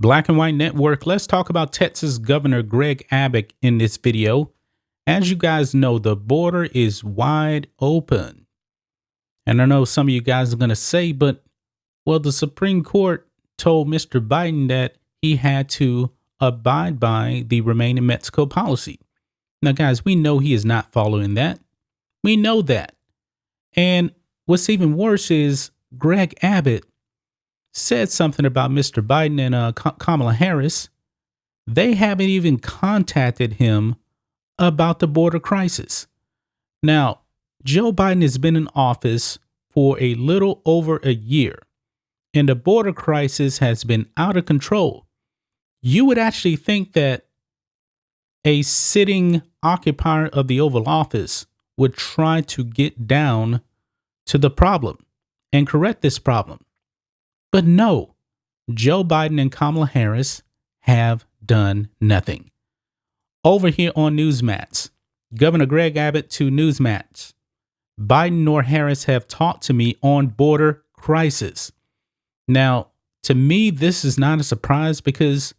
Black and White Network. Let's talk about Texas Governor Greg Abbott in this video. As you guys know, the border is wide open. And I know some of you guys are going to say, but, well, the Supreme Court told Mr. Biden that he had to abide by the Remain in Mexico policy. Now, guys, we know he is not following that. We know that. And what's even worse is Greg Abbott said something about Mr. Biden and Kamala Harris. They haven't even contacted him about the border crisis. Now, Joe Biden has been in office for a little over a year, and the border crisis has been out of control. You would actually think that a sitting occupier of the Oval Office would try to get down to the problem and correct this problem. But no, Joe Biden and Kamala Harris have done nothing. Over here on Newsmats, Governor Greg Abbott to Newsmats. Biden nor Harris have talked to me on border crisis. Now, to me, this is not a surprise because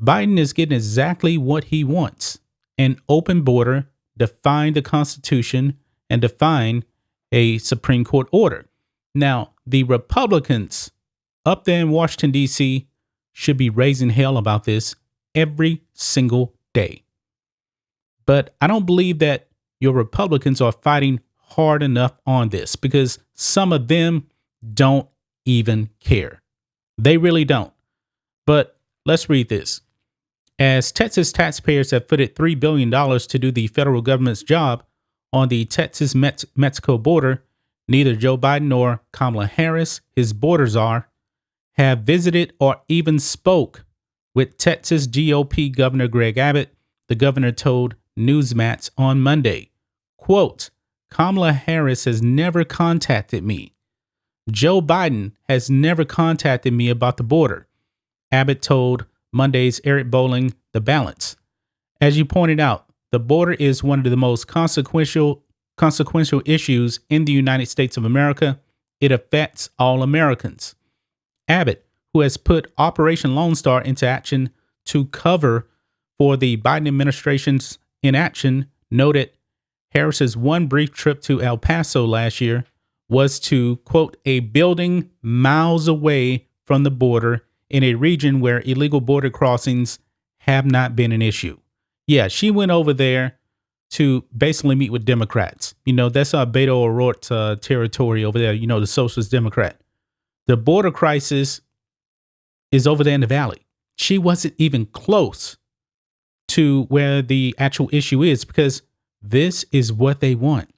Biden is getting exactly what he wants: an open border, define the Constitution, and define a Supreme Court order. Now, the Republicans up there in Washington, D.C. should be raising hell about this every single day. But I don't believe that your Republicans are fighting hard enough on this because some of them don't even care. They really don't. But let's read this. As Texas taxpayers have footed $3 billion to do the federal government's job on the Texas-Mexico border, neither Joe Biden nor Kamala Harris, his border czar, have visited or even spoke with Texas GOP Governor Greg Abbott. The governor told Newsmats on Monday, quote, Kamala Harris has never contacted me. Joe Biden has never contacted me about the border, Abbott told Monday's Eric Bolling The Balance. As you pointed out, the border is one of the most consequential issues in the United States of America. It affects all Americans. Abbott, who has put Operation Lone Star into action to cover for the Biden administration's inaction, noted Harris's one brief trip to El Paso last year was to, quote, a building miles away from the border in a region where illegal border crossings have not been an issue. Yeah, she went over there to basically meet with Democrats. You know, that's Beto O'Rourke's territory over there, you know, the Socialist Democrat. The border crisis is over there in the valley. She wasn't even close to where the actual issue is because this is what they want.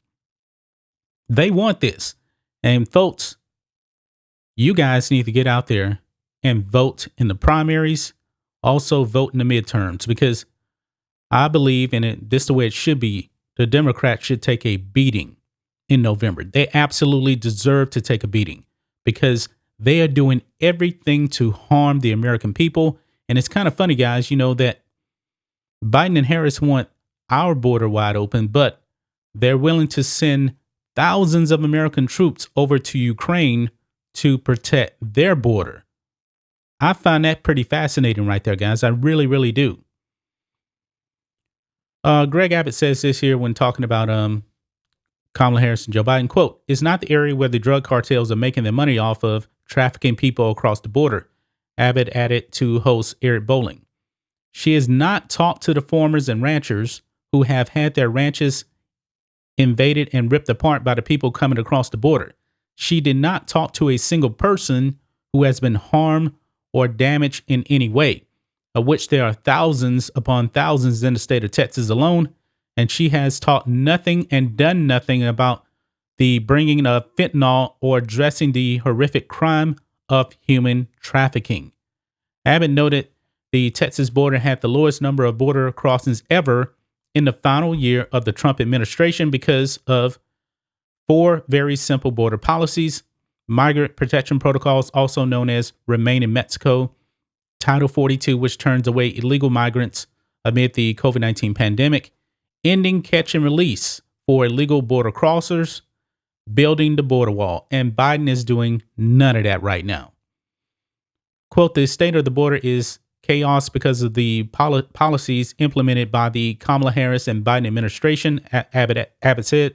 They want this. And folks, you guys need to get out there and vote in the primaries, also vote in the midterms, because I believe in it. This is the way it should be. The Democrats should take a beating in November. They absolutely deserve to take a beating because they are doing everything to harm the American people. And it's kind of funny, guys, you know, that Biden and Harris want our border wide open, but they're willing to send thousands of American troops over to Ukraine to protect their border. I find that pretty fascinating right there, guys. I really, really do. Greg Abbott says this here when talking about Kamala Harris and Joe Biden, quote, it's not the area where the drug cartels are making their money off of trafficking people across the border, Abbott added to host Eric Bolling. She has not talked to the farmers and ranchers who have had their ranches invaded and ripped apart by the people coming across the border. She did not talk to a single person who has been harmed or damaged in any way, of which there are thousands upon thousands in the state of Texas alone. And she has taught nothing and done nothing about the bringing of fentanyl or addressing the horrific crime of human trafficking. Abbott noted the Texas border had the lowest number of border crossings ever in the final year of the Trump administration because of four very simple border policies: migrant protection protocols, also known as Remain in Mexico; Title 42, which turns away illegal migrants amid the COVID-19 pandemic; ending catch and release for illegal border crossers; building the border wall. And Biden is doing none of that right now. Quote, the state of the border is chaos because of the policies implemented by the Kamala Harris and Biden administration, Abbott said.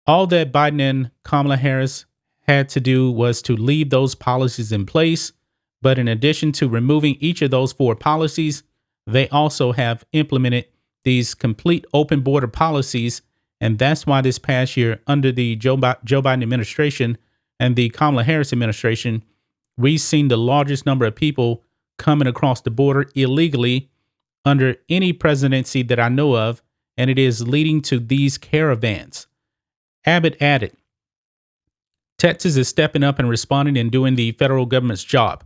All that Biden and Kamala Harris had to do was to leave those policies in place. But in addition to removing each of those four policies, they also have implemented these complete open border policies. And that's why this past year, under the Joe Biden administration and the Kamala Harris administration, we've seen the largest number of people coming across the border illegally under any presidency that I know of. And it is leading to these caravans. Abbott added, Texas is stepping up and responding and doing the federal government's job.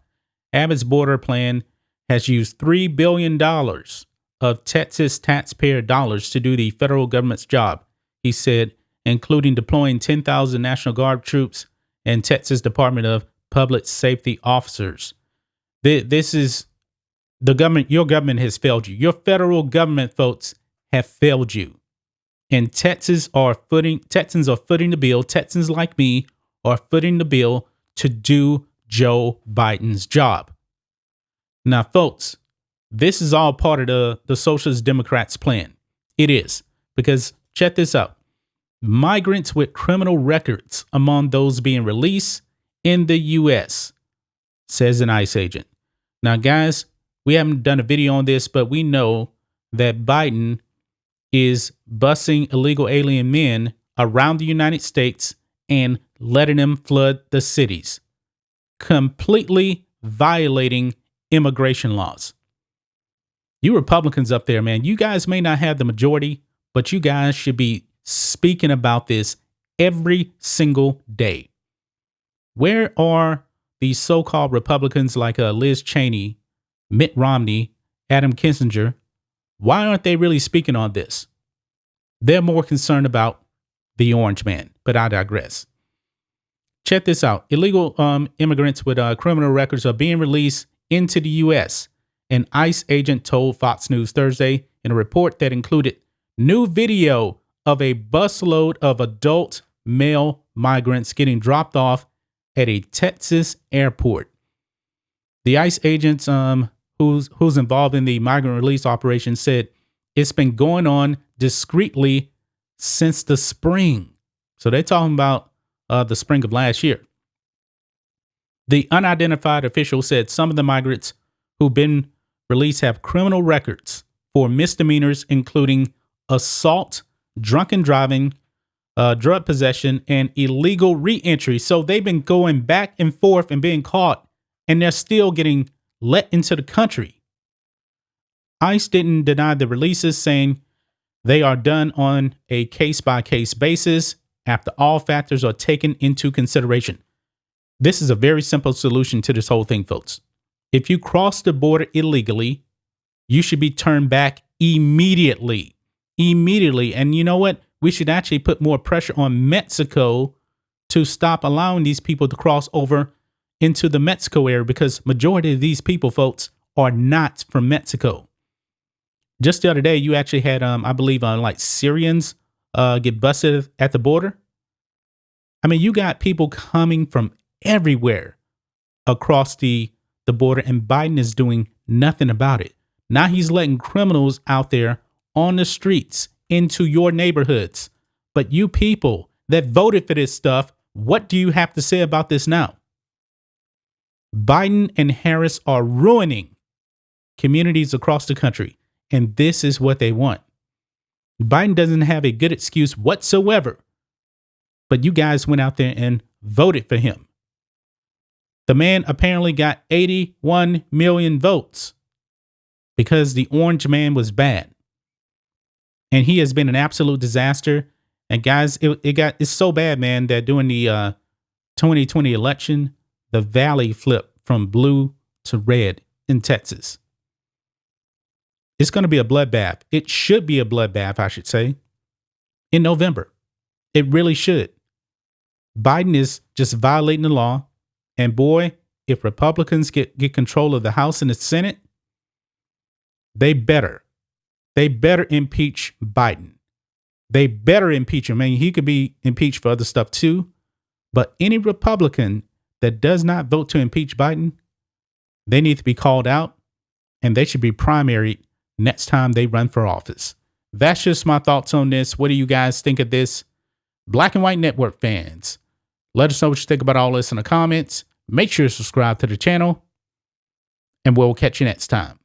Abbott's border plan has used $3 billion of Texas taxpayer dollars to do the federal government's job, he said, including deploying 10,000 National Guard troops and Texas Department of Public Safety officers. This is the government. Your government has failed you. Your federal government, folks, have failed you. And Texans are footing the bill. Texans like me are footing the bill to do Joe Biden's job. Now, folks, this is all part of the Socialist Democrats' plan. It is, because check this out. Migrants with criminal records among those being released in the U.S., says an ICE agent. Now, guys, we haven't done a video on this, but we know that Biden is busing illegal alien men around the United States and letting them flood the cities, completely violating immigration laws. You Republicans up there, man, you guys may not have the majority, but you guys should be speaking about this every single day. Where are these so-called Republicans like Liz Cheney, Mitt Romney, Adam Kinzinger? Why aren't they really speaking on this? They're more concerned about the orange man, but I digress. Check this out. Illegal immigrants with criminal records are being released into the U.S., an ICE agent told Fox News Thursday in a report that included new video of a busload of adult male migrants getting dropped off at a Texas airport. The ICE agents who's involved in the migrant release operation said it's been going on discreetly since the spring. So they're talking about the spring of last year. The unidentified official said some of the migrants who've been released have criminal records for misdemeanors, including assault, drunken driving, drug possession, and illegal re-entry. So they've been going back and forth and being caught, and they're still getting let into the country. ICE didn't deny the releases, saying they are done on a case-by-case basis after all factors are taken into consideration. This is a very simple solution to this whole thing, folks. If you cross the border illegally, you should be turned back immediately. Immediately. And you know what? We should actually put more pressure on Mexico to stop allowing these people to cross over into the Mexico area, because majority of these people, folks, are not from Mexico. Just the other day, you actually had, I believe, like Syrians get busted at the border. I mean, you got people coming from everywhere across the border, and Biden is doing nothing about it. Now he's letting criminals out there on the streets into your neighborhoods. But you people that voted for this stuff, what do you have to say about this now? Biden and Harris are ruining communities across the country, and this is what they want. Biden doesn't have a good excuse whatsoever, but you guys went out there and voted for him. The man apparently got 81 million votes because the orange man was bad. And he has been an absolute disaster. And guys, it's so bad, man, that during the 2020 election, the valley flipped from blue to red in Texas. It's going to be a bloodbath. It should be a bloodbath, I should say, in November. It really should. Biden is just violating the law. And boy, if Republicans get control of the House and the Senate, they better impeach Biden. They better impeach him. I mean, he could be impeached for other stuff too. But any Republican that does not vote to impeach Biden, They need to be called out, and they should be primaried next time they run for office. That's just my thoughts on this. What do you guys think of this? Black and White Network fans, let us know what you think about all this in the comments. Make sure to subscribe to the channel, and we'll catch you next time.